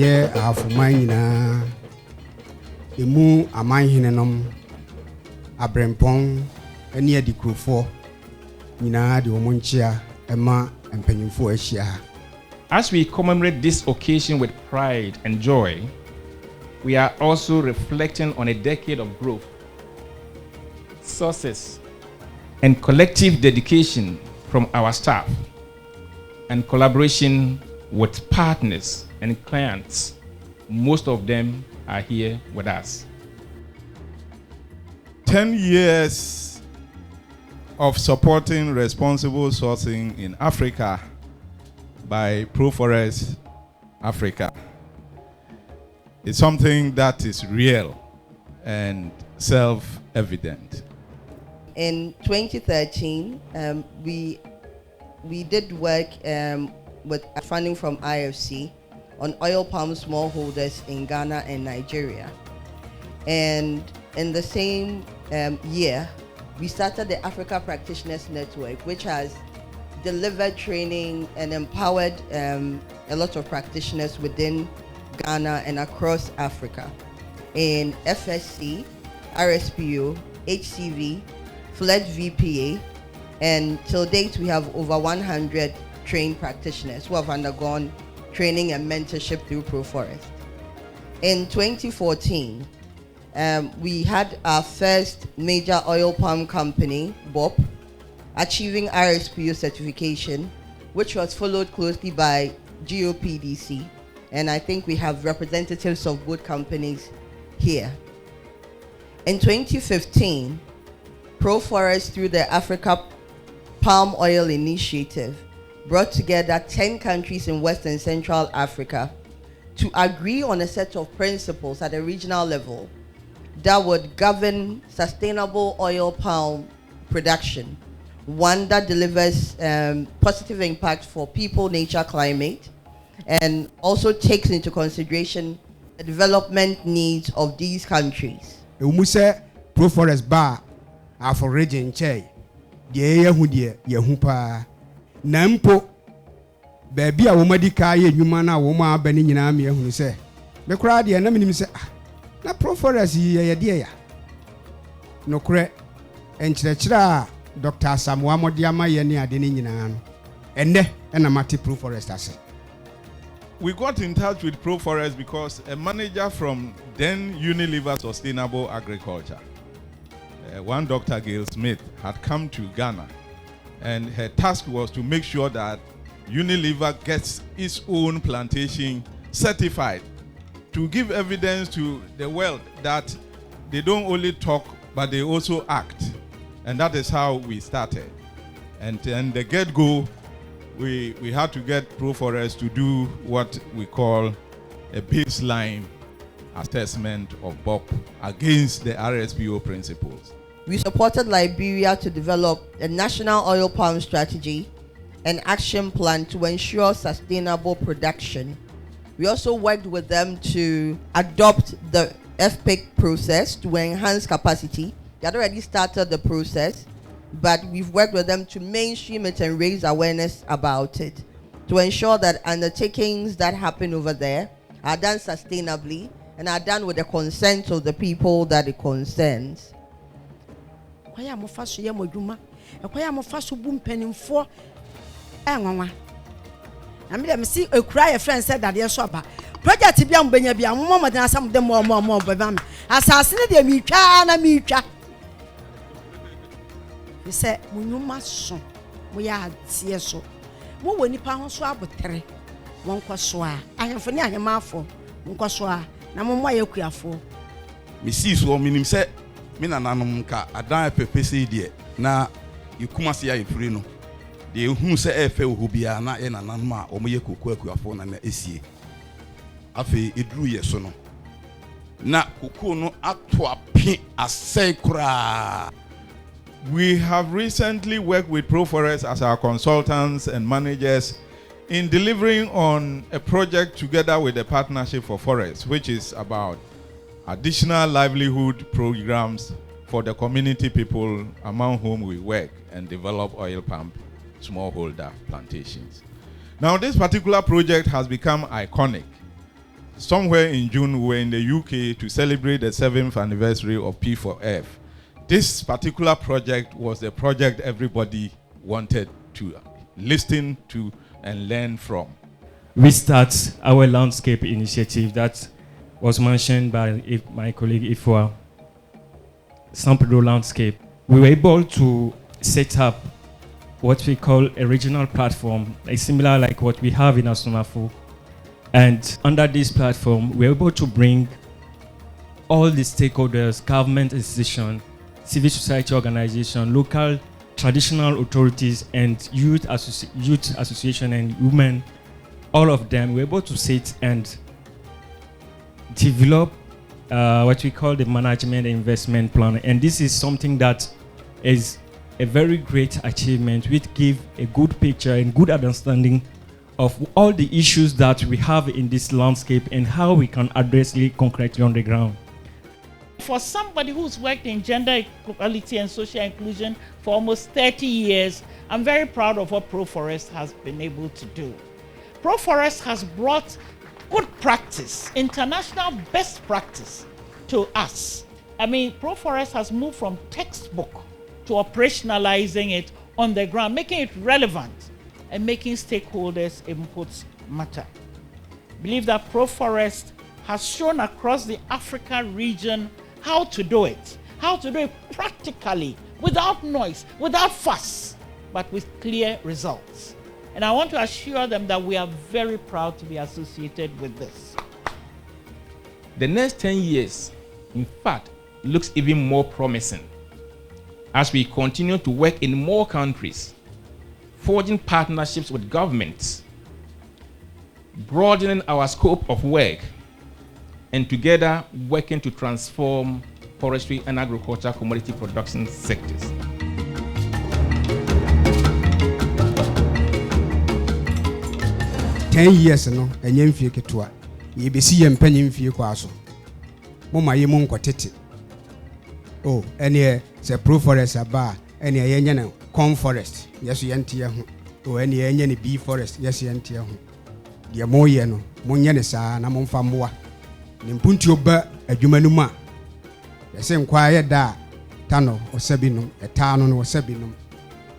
ye afumanyina emu amanhinenom abrempon ene adikrofo nyina de omonchia ema empanyimfo ahia. As we commemorate this occasion with pride and joy, we are also reflecting on a decade of growth, success, and collective dedication from our staff and collaboration with partners and clients. Most of them are here with us. 10 years of supporting responsible sourcing in Africa by Proforest Africa. It's something that is real and self-evident. In 2013, we did work with funding from IFC on oil palm smallholders in Ghana and Nigeria. And in the same year, we started the Africa Practitioners Network, which has delivered training and empowered a lot of practitioners within Ghana and across Africa in FSC, RSPO, HCV, FLED VPA, and till date we have over 100 trained practitioners who have undergone training and mentorship through Proforest. In 2014, we had our first major oil palm company, BOP, achieving RSPO certification, which was followed closely by GOPDC. And I think we have representatives of both companies here. In 2015, Proforest, through the Africa Palm Oil Initiative, brought together 10 countries in West and Central Africa to agree on a set of principles at a regional level that would govern sustainable oil palm production, one that delivers positive impact for people, nature, climate, and also takes into consideration the development needs of these countries. Umuse Proforest bar for region che de yehu pa nampo baby a womadi kai enwuma na woma abani nyina me ehunu se me kra de na menim se na Proforest ye de ya no kre enkyerɛkyerɛ Dr. Samuel Modiama ye ne ade ne nyina no enne na mate Proforest ase. We got in touch with Proforest because a manager from then Unilever Sustainable Agriculture, one Dr. Gail Smith, had come to Ghana, and her task was to make sure that Unilever gets its own plantation certified, to give evidence to the world that they don't only talk but they also act. And that is how we started. And the get-go, we had to get Proforest to do what we call a baseline assessment of BOP against the RSPO principles. We supported Liberia to develop a national oil palm strategy and action plan to ensure sustainable production. We also worked with them to adopt the FPIC process to enhance capacity. They had already started the process, but we've worked with them to mainstream it and raise awareness about it, to ensure that undertakings that happen over there are done sustainably and are done with the consent of the people that it concerns. I mean, see a cry a friend said that yes, shopper. Project Biam Benyabia, more than some of them more, Babam. Assassinate me, Chana Micha. He said, when you must, we are so. What when you pound swab with Terry? One quaswa. I have for near him for one quaswa. Namma Yokia for. Mrs. Woman said, Mina Nanumka, a dime per CD. Now you come see a free. The who say F who be a na in an anma or me cook phone and a Afe it drew yes or no. Na kukuno atwa pin a sacra. We have recently worked with Proforest as our consultants and managers in delivering on a project together with the Partnership for Forests, which is about additional livelihood programs for the community people among whom we work and develop oil palm smallholder plantations. Now, this particular project has become iconic somewhere in June, we were in the UK to celebrate the 7th anniversary of P4F. This particular project was the project everybody wanted to listen to and learn from. We start our landscape initiative that was mentioned by my colleague Ifua, San Pedro Landscape. We were able to set up what we call a regional platform, similar like what we have in Asonafo. And under this platform, we're able to bring all the stakeholders, government institutions, civil society organizations, local traditional authorities, and youth association and women, all of them were able to sit and develop what we call the management and investment plan. And this is something that is a very great achievement, which give a good picture and good understanding of all the issues that we have in this landscape and how we can address it concretely on the ground. For somebody who's worked in gender equality and social inclusion for almost 30 years, I'm very proud of what Proforest has been able to do. Proforest has brought good practice, international best practice to us. I mean, Proforest has moved from textbook to operationalizing it on the ground, making it relevant and making stakeholders' inputs matter. I believe that Proforest has shown across the Africa region how to do it practically, without noise, without fuss, but with clear results. And I want to assure them that we are very proud to be associated with this. The next 10 years, in fact, looks even more promising as we continue to work in more countries, forging partnerships with governments, broadening our scope of work, and together working to transform forestry and agriculture commodity production sectors. Ten years no enye mfie ketua ye besi ye mpanyi mfie kwa so mo ma ye mo nkotete oh ene se Proforest aba ene ye nya na Conforest yeso ye ntie ho oh ene ye nya ne B forest yeso ye ntie ho de mo ye no mo nya ne saa na mo mfa mboa ne mpunti oba adwumanum a yese nkwa ye da tano osabinum etano no osabinum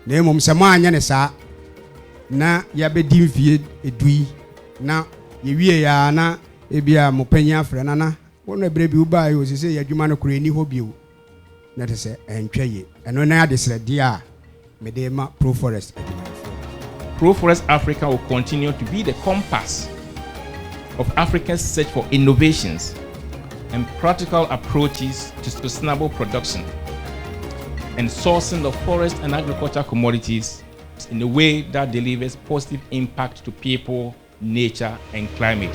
na emom se mo anya ne saa na ya bedi mfie edui na ye wie ya na ebia mopanya afre na wono ebrebi uba yo sese ya dwuma no kro eni ho bio na te se entwaye eno na adesrede a mede ma Proforest adwuma. Proforest Africa will continue to be the compass of Africa's search for innovations and practical approaches to sustainable production and sourcing of forest and agricultural commodities in a way that delivers positive impact to people, nature, and climate.